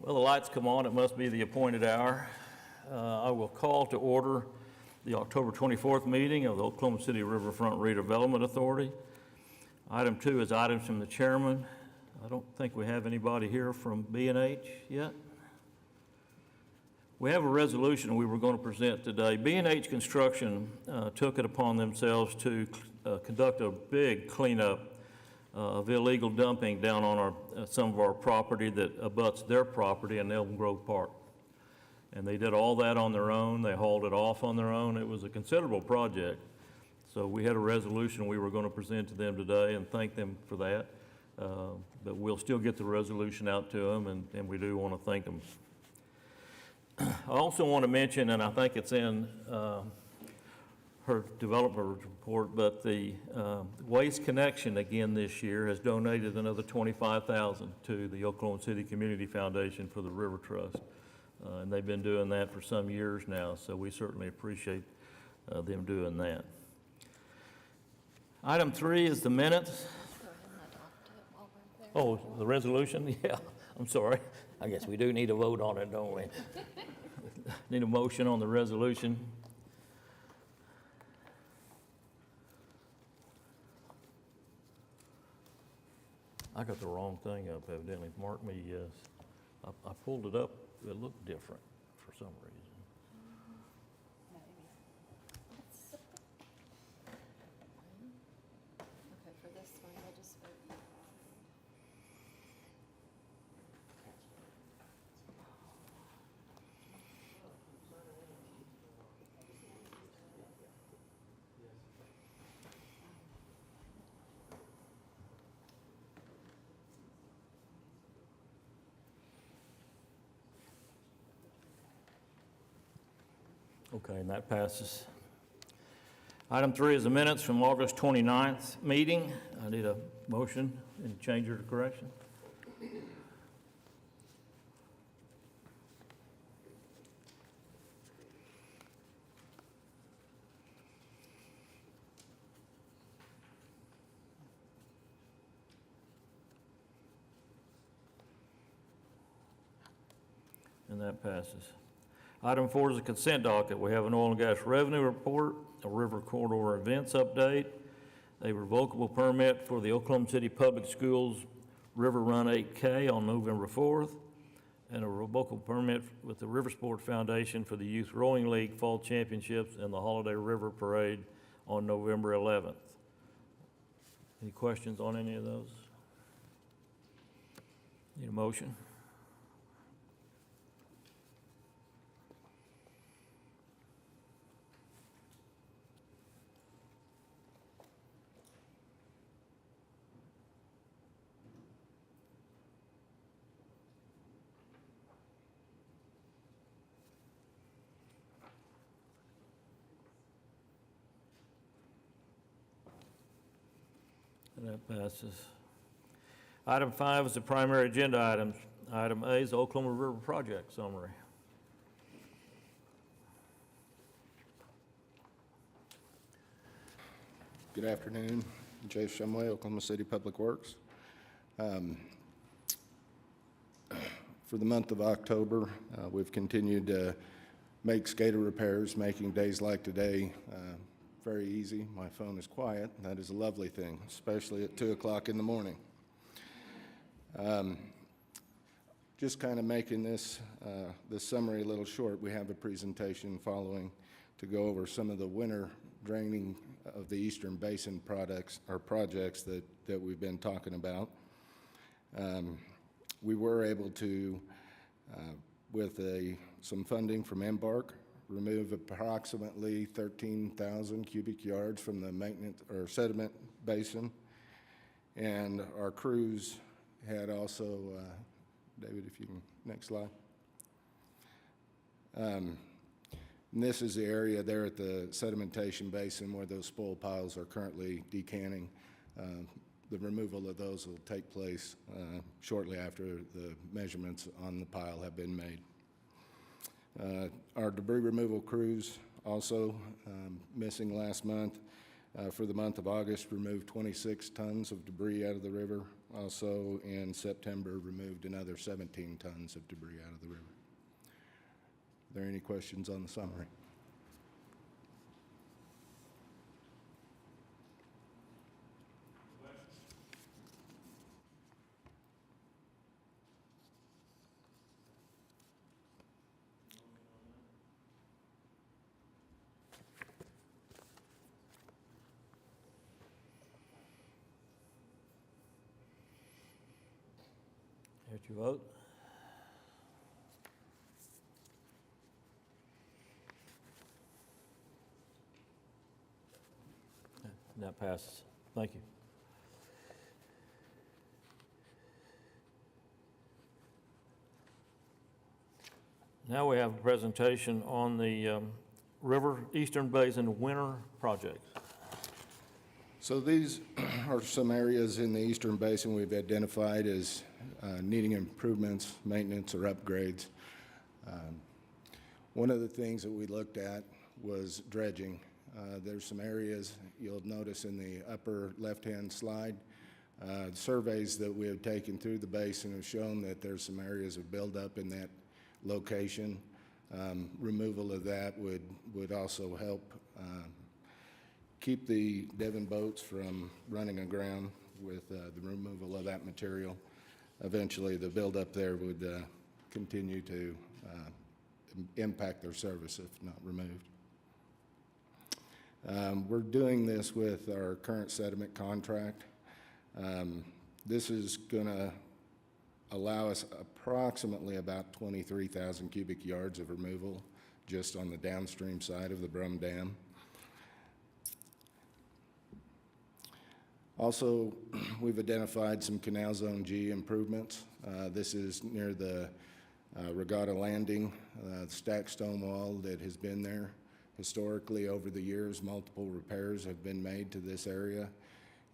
Well, the lights come on, it must be the appointed hour. I will call to order the October 24th meeting of the Oklahoma City Riverfront Redevelopment Authority. Item 2 is items from the chairman. I don't think we have anybody here from B&H yet. We have a resolution we were going to present today. B&H Construction took it upon themselves to conduct a big cleanup of illegal dumping down on some of our property that abuts their property in Elm Grove Park. And they did all that on their own. They hauled it off on their own. It was a considerable project. So we had a resolution we were going to present to them today and thank them for that. But we'll still get the resolution out to them, and we do want to thank them. I also want to mention, and I think it's in her development report, but the Waste Connection again this year has donated another $25,000 to the Oklahoma City Community Foundation for the River Trust. And they've been doing that for some years now, so we certainly appreciate them doing that. Item 3 is the minutes. Oh, the resolution? Yeah, I'm sorry. I guess we do need a vote on it, don't we? Need a motion on the resolution. I got the wrong thing up, evidently. Mark me yes. I pulled it up. It looked different for some reason. Okay, for this one, we'll just vote. Okay, and that passes. Item 3 is the minutes from August 29th meeting. I need a motion and change or correction. And that passes. Item 4 is a consent docket. We have an oil and gas revenue report, a river corridor events update, a revocable permit for the Oklahoma City Public Schools River Run 8K on November 4th, and a revocable permit with the River Sport Foundation for the Youth Rowing League Fall Championships and the Holiday River Parade on November 11th. Any questions on any of those? Need a motion? And that passes. Item 5 is the primary agenda item. Item A is the Oklahoma River Project summary. Good afternoon. Jay Shumway, Oklahoma City Public Works. For the month of October, we've continued to make skater repairs, making days like today very easy. My phone is quiet. That is a lovely thing, especially at 2 o'clock in the morning. Just kind of making this summary a little short, we have a presentation following to go over some of the winter draining of the Eastern Basin projects that we've been talking about. We were able to, with some funding from Embark, remove approximately 13,000 cubic yards from the maintenance or sediment basin. And our crews had also, David, if you can, next slide. And this is the area there at the sedimentation basin where those spoil piles are currently decanting. The removal of those will take place shortly after the measurements on the pile have been made. Our debris removal crews also missing last month. For the month of August, removed 26 tons of debris out of the river. Also, in September, removed another 17 tons of debris out of the river. Are there any questions on the summary? Here's your vote. And that passes. Thank you. Now we have a presentation on the River Eastern Basin Winter Project. So these are some areas in the Eastern Basin we've identified as needing improvements, maintenance, or upgrades. One of the things that we looked at was dredging. There's some areas you'll notice in the upper left-hand slide. Surveys that we have taken through the basin have shown that there's some areas of buildup in that location. Removal of that would also help keep the Devon boats from running aground with the removal of that material. Eventually, the buildup there would continue to impact their service if not removed. We're doing this with our current sediment contract. This is going to allow us approximately about 23,000 cubic yards of removal just on the downstream side of the Brum Dam. Also, we've identified some Canal Zone G improvements. This is near the Regatta Landing, stacked stone wall that has been there. Historically, over the years, multiple repairs have been made to this area,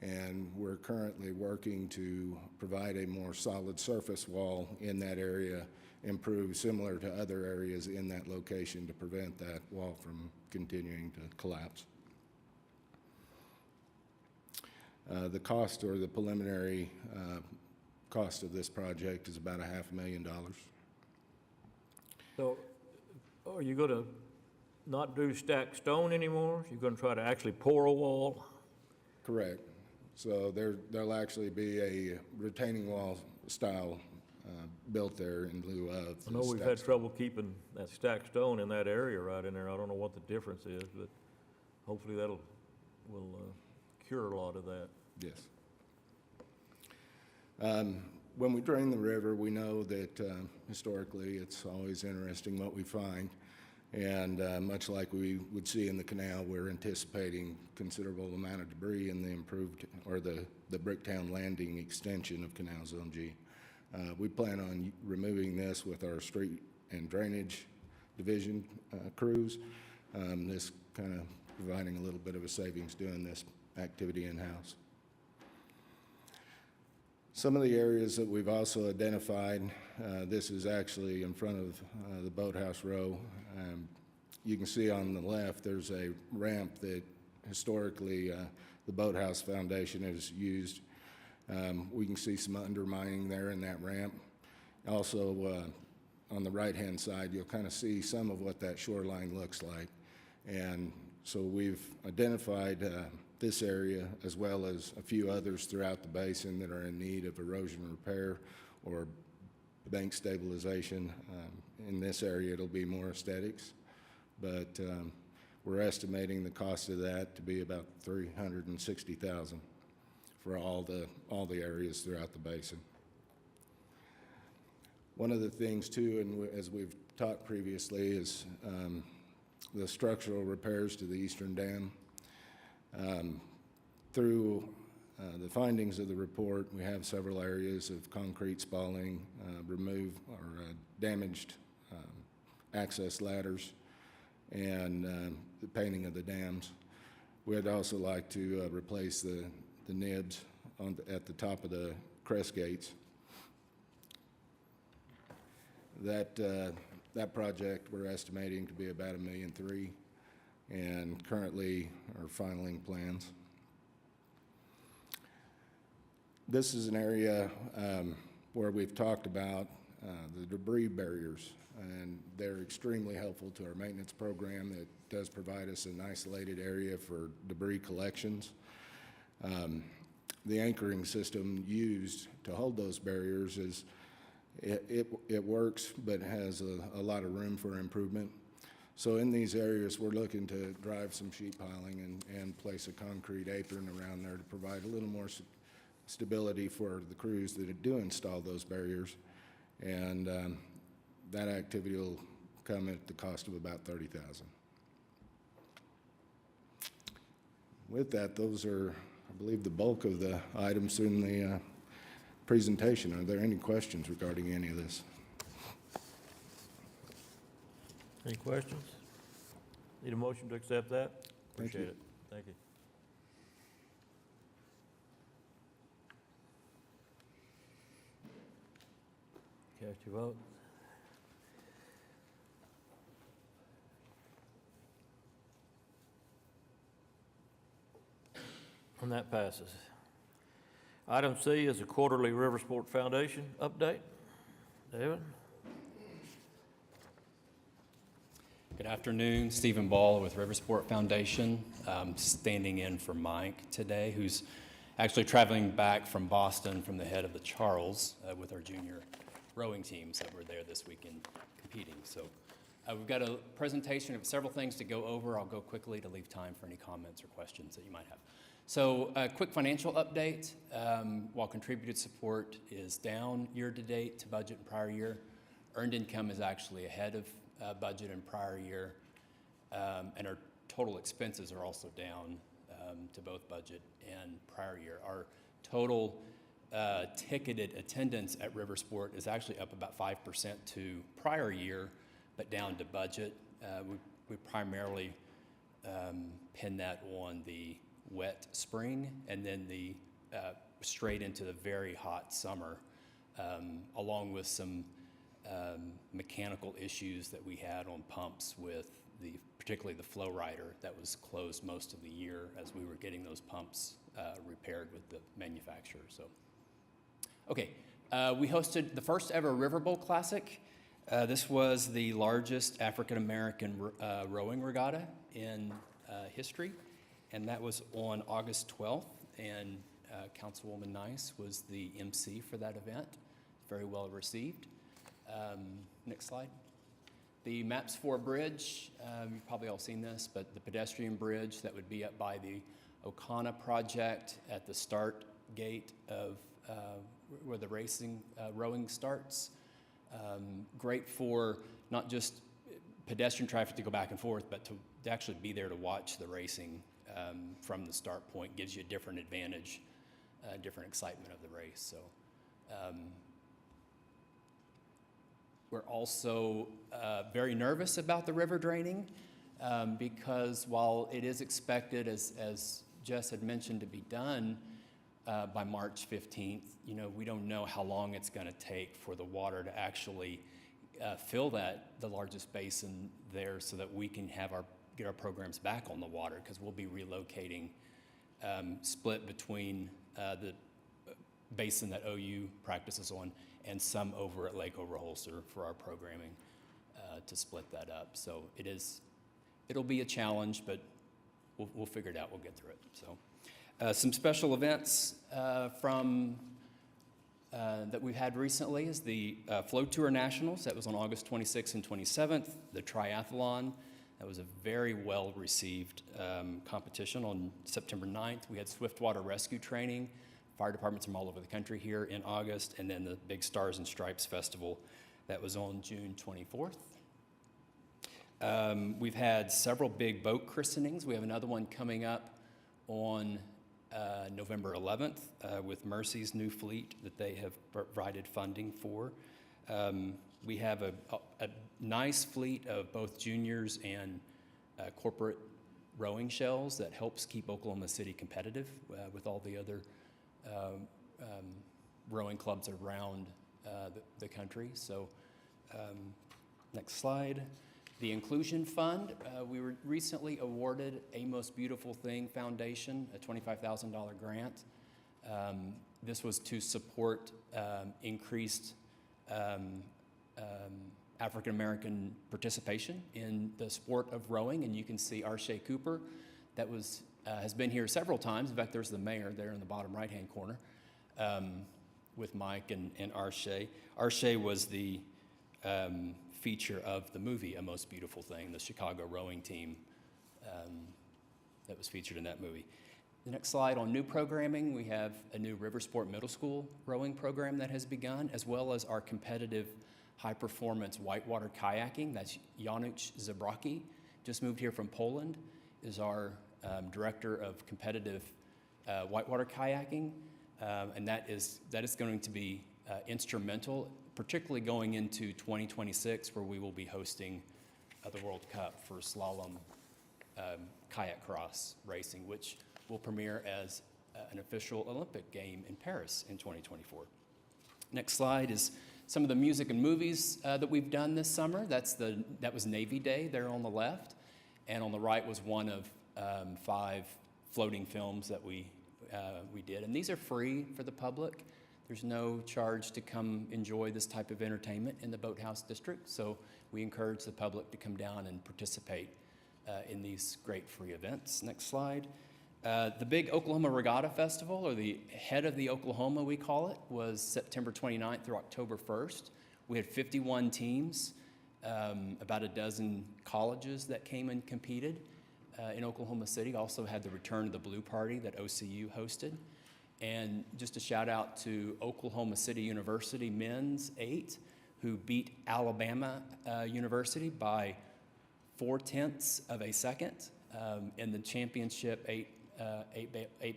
and we're currently working to provide a more solid surface wall in that area, improved similar to other areas in that location to prevent that wall from continuing to collapse. The cost, or the preliminary cost of this project, is about $500,000. So are you going to not do stacked stone anymore? You're going to try to actually pour a wall? Correct. So there'll actually be a retaining wall style built there in lieu of. I know we've had trouble keeping that stacked stone in that area right in there. I don't know what the difference is, but hopefully will cure a lot of that. Yes. When we drain the river, we know that historically it's always interesting what we find. And much like we would see in the canal, we're anticipating considerable amount of debris in the improved, or the Bricktown Landing extension of Canal Zone G. We plan on removing this with our street and drainage division crews. This kind of providing a little bit of a savings doing this activity in-house. Some of the areas that we've also identified, this is actually in front of the Boathouse Row. You can see on the left there's a ramp that historically the Boathouse Foundation has used. We can see some undermining there in that ramp. Also, on the right-hand side, you'll kind of see some of what that shoreline looks like. And so we've identified this area, as well as a few others throughout the basin that are in need of erosion repair or bank stabilization. In this area, it'll be more aesthetics, but we're estimating the cost of that to be about $360,000 for all the areas throughout the basin. One of the things too, and as we've talked previously, is the structural repairs to the Eastern Dam. Through the findings of the report, we have several areas of concrete spalling, damaged access ladders, and the painting of the dams. We'd also like to replace the nibs at the top of the crest gates. That project we're estimating to be about $1.3 million, and currently are filing plans. This is an area where we've talked about the debris barriers, and they're extremely helpful to our maintenance program that does provide us an isolated area for debris collections. The anchoring system used to hold those barriers is, it works, but has a lot of room for improvement. So in these areas, we're looking to drive some sheet piling and place a concrete apron around there to provide a little more stability for the crews that do install those barriers. And that activity will come at the cost of about $30,000. With that, those are, I believe, the bulk of the items in the presentation. Are there any questions regarding any of this? Any questions? Need a motion to accept that? Thank you. Appreciate it. Thank you. Cast your vote. And that passes. Item C is a quarterly Riversport Foundation update. David? Good afternoon, Stephen Ball with Riversport Foundation. Standing in for Mike today, who's actually traveling back from Boston from the head of the Charles with our junior rowing teams that were there this weekend competing. So we've got a presentation of several things to go over. I'll go quickly to leave time for any comments or questions that you might have. So a quick financial update. While contributed support is down year to date to budget and prior year, earned income is actually ahead of budget and prior year, and our total expenses are also down to both budget and prior year. Our total ticketed attendance at Riversport is actually up about 5% to prior year, but down to budget. We primarily pin that on the wet spring and then the straight into the very hot summer, along with some mechanical issues that we had on pumps with particularly the flow rider that was closed most of the year as we were getting those pumps repaired with the manufacturer. So, okay, we hosted the first ever River Bowl Classic. This was the largest African American rowing regatta in history, and that was on August 12th, and Councilwoman Nice was the MC for that event. Very well received. Next slide. The MAPS 4 bridge, you've probably all seen this, but the pedestrian bridge that would be up by the Okana project at the start gate of where the rowing starts. Great for not just pedestrian traffic to go back and forth, but to actually be there to watch the racing from the start point. Gives you a different advantage, different excitement of the race. So. We're also very nervous about the river draining because while it is expected, as Jess had mentioned, to be done by March 15th, we don't know how long it's going to take for the water to actually fill the largest basin there so that we can get our programs back on the water, because we'll be relocating split between the basin that OU practices on and some over at Lake Overholser for our programming to split that up. So it'll be a challenge, but we'll figure it out. We'll get through it. So some special events from that we've had recently is the Flow Tour Nationals. That was on August 26th and 27th. The triathlon, that was a very well-received competition. On September 9th, we had swiftwater rescue training. Fire departments from all over the country here in August, and then the big Stars and Stripes Festival that was on June 24th. We've had several big boat christenings. We have another one coming up on November 11th with Mercy's new fleet that they have provided funding for. We have a nice fleet of both juniors and corporate rowing shells that helps keep Oklahoma City competitive with all the other rowing clubs around the country. So next slide. The Inclusion Fund, we were recently awarded A Most Beautiful Thing Foundation, a $25,000 grant. This was to support increased African-American participation in the sport of rowing, and you can see Arshay Cooper that has been here several times. In fact, there's the mayor there in the bottom right-hand corner with Mike and Arshay. Arshay was the feature of the movie A Most Beautiful Thing, the Chicago rowing team that was featured in that movie. The next slide on new programming, we have a new Riversport Middle School rowing program that has begun, as well as our competitive high-performance whitewater kayaking. That's Janusz Zabraki, just moved here from Poland, is our director of competitive whitewater kayaking, and that is going to be instrumental, particularly going into 2026, where we will be hosting the World Cup for slalom kayak cross racing, which will premiere as an official Olympic game in Paris in 2024. Next slide is some of the music and movies that we've done this summer. That was Navy Day there on the left, and on the right was one of 5 floating films that we did. And these are free for the public. There's no charge to come enjoy this type of entertainment in the Boathouse District, so we encourage the public to come down and participate in these great free events. Next slide. The big Oklahoma Regatta Festival, or the Head of the Oklahoma, we call it, was September 29th through October 1st. We had 51 teams, about a dozen colleges that came and competed in Oklahoma City. Also had the Return of the Blue Party that OCU hosted. And just a shout out to Oklahoma City University men's 8, who beat Alabama University by 0.4 of a second in the championship eight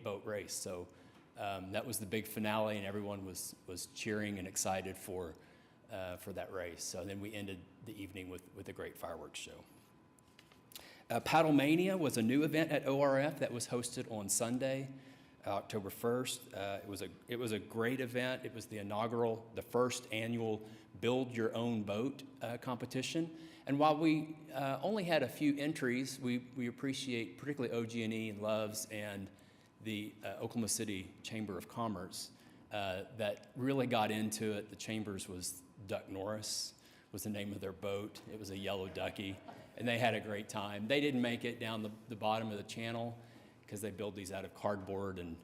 boat race. So that was the big finale, and everyone was cheering and excited for that race. So then we ended the evening with a great fireworks show. Paddlemania was a new event at ORF that was hosted on Sunday, October 1st. It was a great event. It was the first annual Build Your Own Boat competition. And while we only had a few entries, we appreciate particularly OG&E and Loves and the Oklahoma City Chamber of Commerce that really got into it. The Chambers was Duck Norris was the name of their boat. It was a yellow ducky, and they had a great time. They didn't make it down the bottom of the channel because they build these out of cardboard and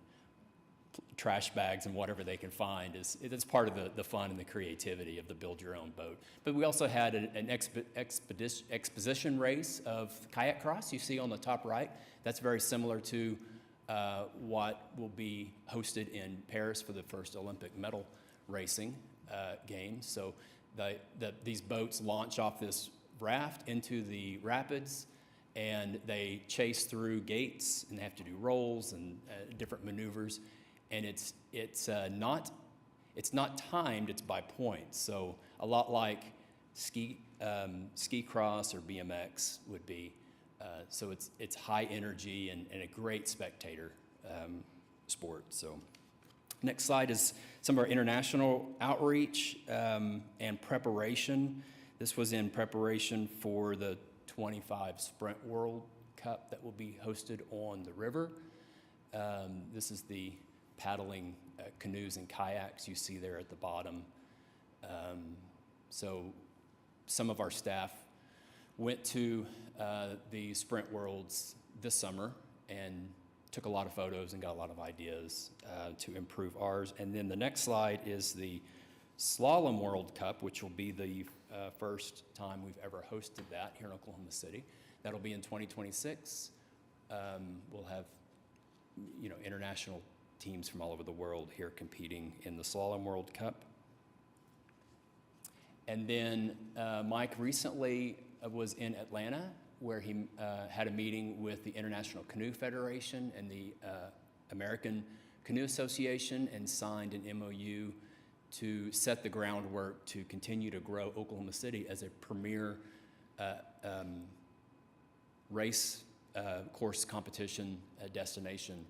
trash bags and whatever they can find. It's part of the fun and the creativity of the Build Your Own Boat. But we also had an exposition race of kayak cross you see on the top right. That's very similar to what will be hosted in Paris for the first Olympic medal racing games. So these boats launch off this raft into the rapids, and they chase through gates, and they have to do rolls and different maneuvers. And it's not timed; it's by points. So a lot like ski cross or BMX would be. So it's high energy and a great spectator sport. So next slide is some of our international outreach and preparation. This was in preparation for the 25 Sprint World Cup that will be hosted on the river. This is the paddling canoes and kayaks you see there at the bottom. So some of our staff went to the Sprint Worlds this summer and took a lot of photos and got a lot of ideas to improve ours. And then the next slide is the Slalom World Cup, which will be the first time we've ever hosted that here in Oklahoma City. That'll be in 2026. We'll have, international teams from all over the world here competing in the Slalom World Cup. And then Mike recently was in Atlanta, where he had a meeting with the International Canoe Federation and the American Canoe Association and signed an MOU to set the groundwork to continue to grow Oklahoma City as a premier race course competition destination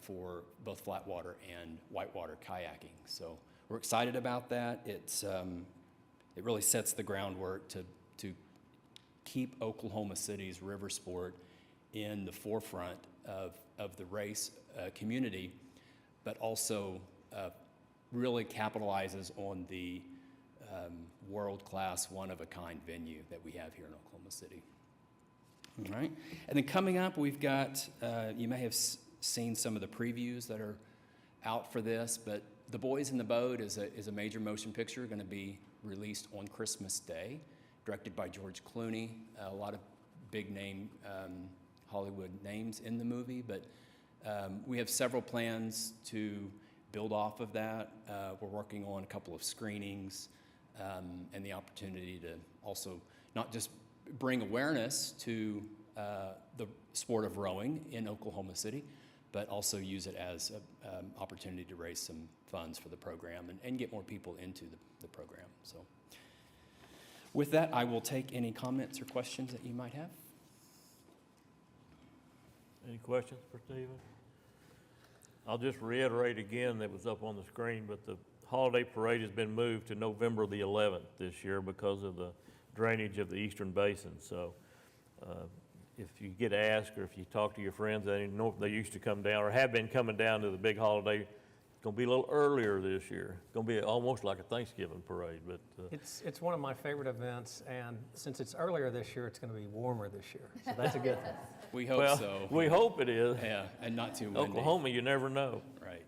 for both flat water and whitewater kayaking. So we're excited about that. It really sets the groundwork to keep Oklahoma City's river sport in the forefront of the race community. but also really capitalizes on the world-class, one-of-a-kind venue that we have here in Oklahoma City. All right, and then coming up, we've got, you may have seen some of the previews that are out for this, but The Boys in the Boat is a major motion picture going to be released on Christmas Day, directed by George Clooney. A lot of big name Hollywood names in the movie, but we have several plans to build off of that. We're working on a couple of screenings and the opportunity to also not just bring awareness to the sport of rowing in Oklahoma City, but also use it as an opportunity to raise some funds for the program and get more people into the program. So with that, I will take any comments or questions that you might have. Any questions for Stephen? I'll just reiterate again that was up on the screen, but the holiday parade has been moved to November the 11th this year because of the drainage of the eastern basin. So if you get asked or if you talk to your friends, they know they used to come down or have been coming down to the big holiday. It's going to be a little earlier this year. It's going to be almost like a Thanksgiving parade. But It's one of my favorite events, and since it's earlier this year, it's going to be warmer this year. So that's a good thing. We hope well, so. we hope it is. Yeah, and not too windy. Oklahoma, you never know. Right.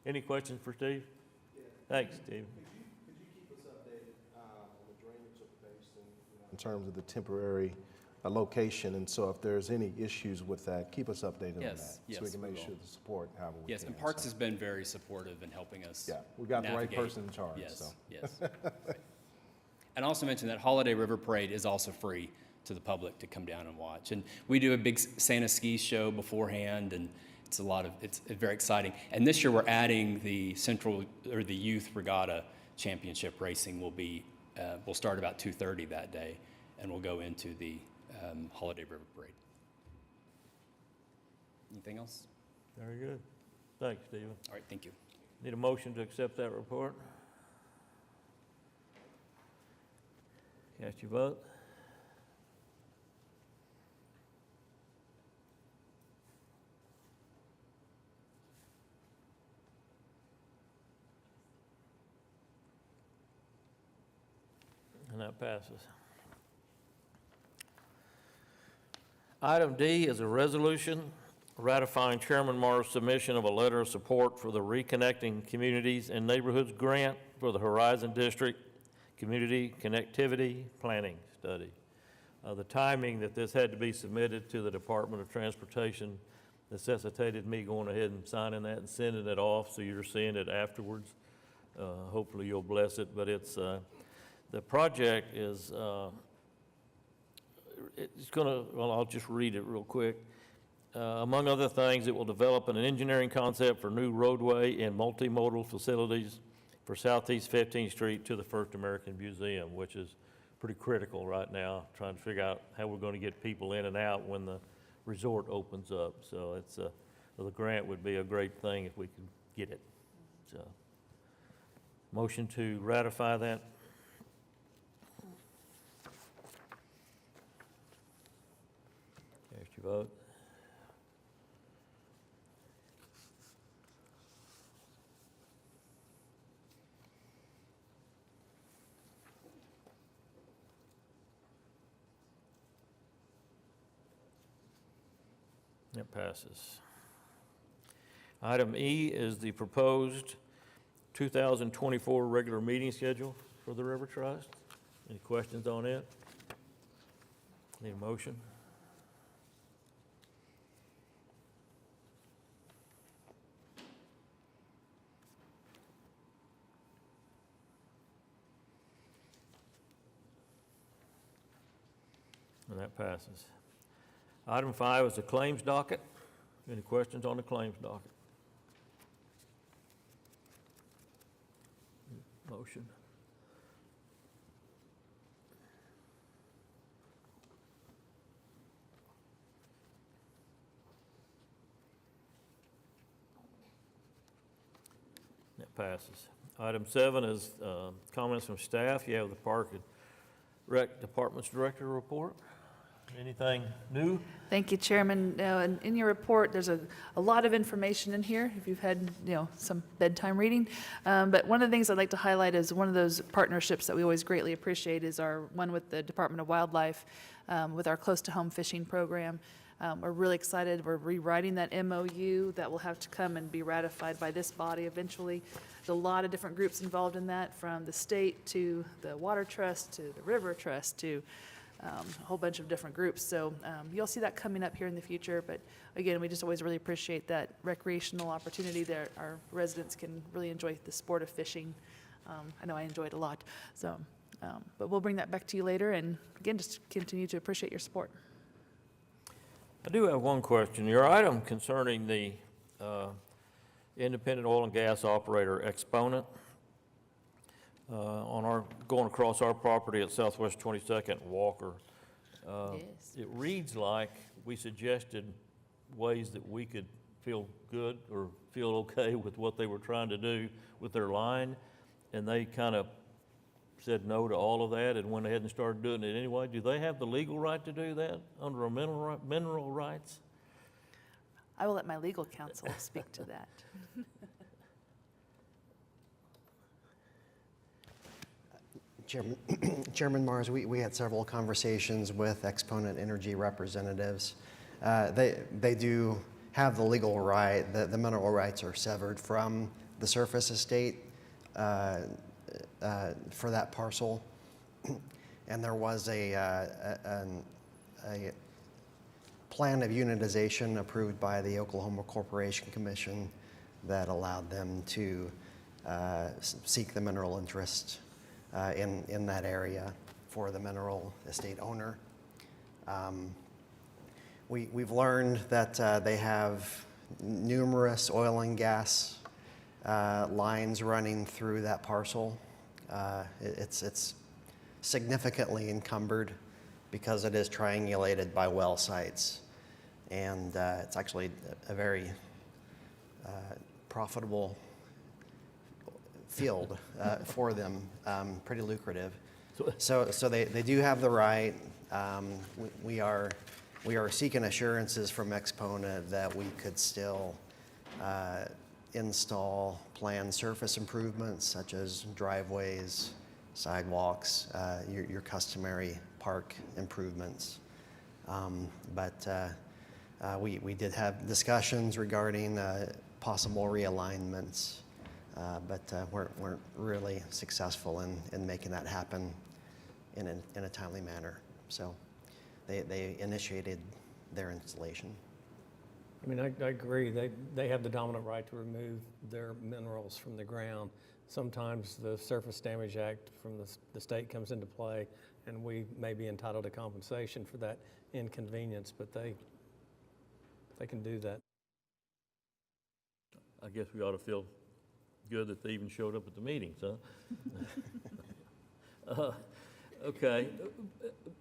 Any questions for Steve? Thanks, Steve. Could you keep us updated on the drainage of the basin, in terms of the temporary location? And so if there's any issues with that, keep us updated on that. Yes, So we yes, can we make will. sure the support however we Yes, can. and Parks So, has been very supportive in helping us. Yeah, we got the right navigate. person in charge, Yes, so. yes. Right. And also mention that Holiday River Parade is also free to the public to come down and watch. And we do a big Santa ski show beforehand, and it's very exciting. And this year we're adding the the Youth Regatta Championship racing will start about 2:30 that day, and we'll go into the Holiday River Parade. Anything else? Very good. Thanks, Stephen. All right, thank you. Need a motion to accept that report? Cast your vote. And that passes. Item D is a resolution ratifying Chairman Marr's submission of a letter of support for the Reconnecting Communities and Neighborhoods Grant for the Horizon District Community Connectivity Planning Study. The timing that this had to be submitted to the Department of Transportation necessitated me going ahead and signing that and sending it off, so you're seeing it afterwards. Hopefully you'll bless it, but it's, the project is, it's gonna, well, I'll just read it real quick. Among other things, it will develop an engineering concept for new roadway and multimodal facilities for Southeast 15th Street to the First American Museum, which is pretty critical right now, trying to figure out how we're going to get people in and out when the resort opens up. So it's the grant would be a great thing if we could get it. So, motion to ratify that. Cast your vote. It passes. Item E is the proposed 2024 regular meeting schedule for the River Trust. Any questions on it? Need a motion? And that passes. Item 5 is the claims docket. Any questions on the claims docket? Motion. That passes. Item 7 is comments from staff. You have the Park and Rec Department's Director report. anything new? Thank you, Chairman. In your report, there's a lot of information in here, if you've had, some bedtime reading. But one of the things I'd like to highlight is one of those partnerships that we always greatly appreciate is our one with the Department of Wildlife, with our Close to Home Fishing Program. We're really excited. We're rewriting that MOU that will have to come and be ratified by this body eventually. There's a lot of different groups involved in that, from the state to the Water Trust to the River Trust to a whole bunch of different groups. So you'll see that coming up here in the future. But again, we just always really appreciate that recreational opportunity that our residents can really enjoy the sport of fishing. I know I enjoy it a lot. So, but we'll bring that back to you later. And again, just continue to appreciate your support. I do have one question. Your item concerning the independent oil and gas operator exponent going across our property at Southwest 22nd and Walker. Yes. It reads like we suggested ways that we could feel good or feel okay with what they were trying to do with their line, and they kind of said no to all of that and went ahead and started doing it anyway. Do they have the legal right to do that under our mineral rights? I will let my legal counsel speak to that. Chairman Mars, we had several conversations with Exponent Energy representatives. They do have the legal right. The mineral rights are severed from the surface estate for that parcel. And there was a plan of unitization approved by the Oklahoma Corporation Commission that allowed them to seek the mineral interest in that area for the mineral estate owner. We've learned that they have numerous oil and gas lines running through that parcel. It's significantly encumbered because it is triangulated by well sites, and it's actually a very profitable field for them, pretty lucrative. So they do have the right. We are seeking assurances from Exponent that we could still install planned surface improvements such as driveways, sidewalks, your customary park improvements. But we did have discussions regarding possible realignments, but weren't really successful in making that happen in a timely manner. So they initiated their installation. I mean, I agree. They have the dominant right to remove their minerals from the ground. Sometimes the Surface Damage Act from the state comes into play, and we may be entitled to compensation for that inconvenience, but they can do that. I guess we ought to feel good that they even showed up at the meetings, huh? Okay.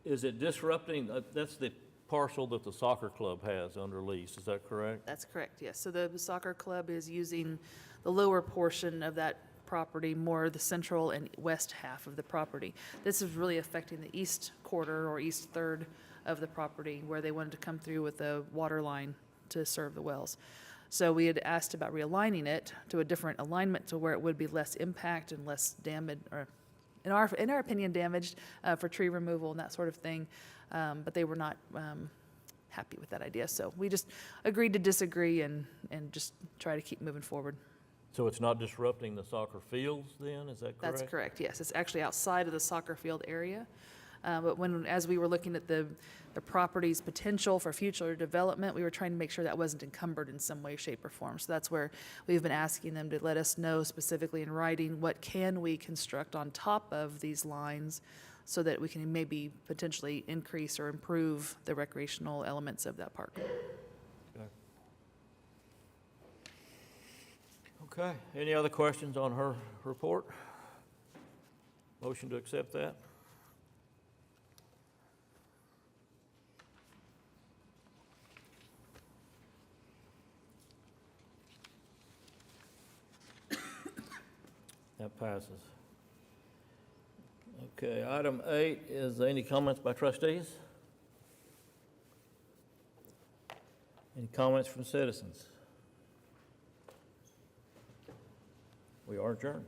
Is it disrupting, that's the parcel that the soccer club has under lease, is that correct? That's correct, yes. So the soccer club is using the lower portion of that property, more the central and west half of the property. This is really affecting the east quarter or east third of the property where they wanted to come through with a water line to serve the wells. So we had asked about realigning it to a different alignment to where it would be less impact and less damage, or in our opinion, damaged for tree removal and that sort of thing. But they were not happy with that idea. So we just agreed to disagree and just try to keep moving forward. So it's not disrupting the soccer fields then, is that correct? That's correct, yes. It's actually outside of the soccer field area. But as we were looking at the property's potential for future development, we were trying to make sure that wasn't encumbered in some way, shape, or form. So that's where we've been asking them to let us know specifically in writing what can we construct on top of these lines so that we can maybe potentially increase or improve the recreational elements of that park. Okay. Any other questions on her report? Motion to accept that? That passes. Okay, item 8 is any comments by trustees? Any comments from citizens? We are adjourned.